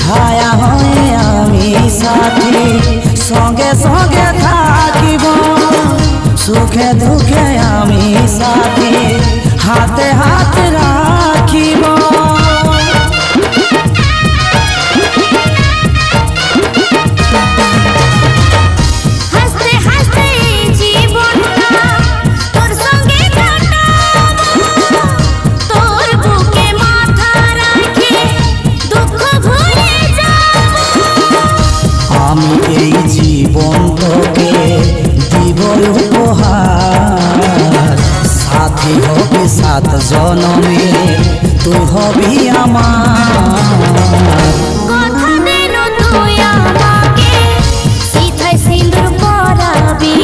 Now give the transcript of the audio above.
ছায়া হয়ে আমি সাথী সঙ্গে সঙ্গে থাকিব সুখে দুঃখে আমি সাথী হাতে হাত রাখিব আমি এই জীবন তোকে দিব উপহার সাথী হবি 7 জনমে তুই হবি আমার কথা দিন তুই আমাকে সিথায় সিঁদুর পরাবি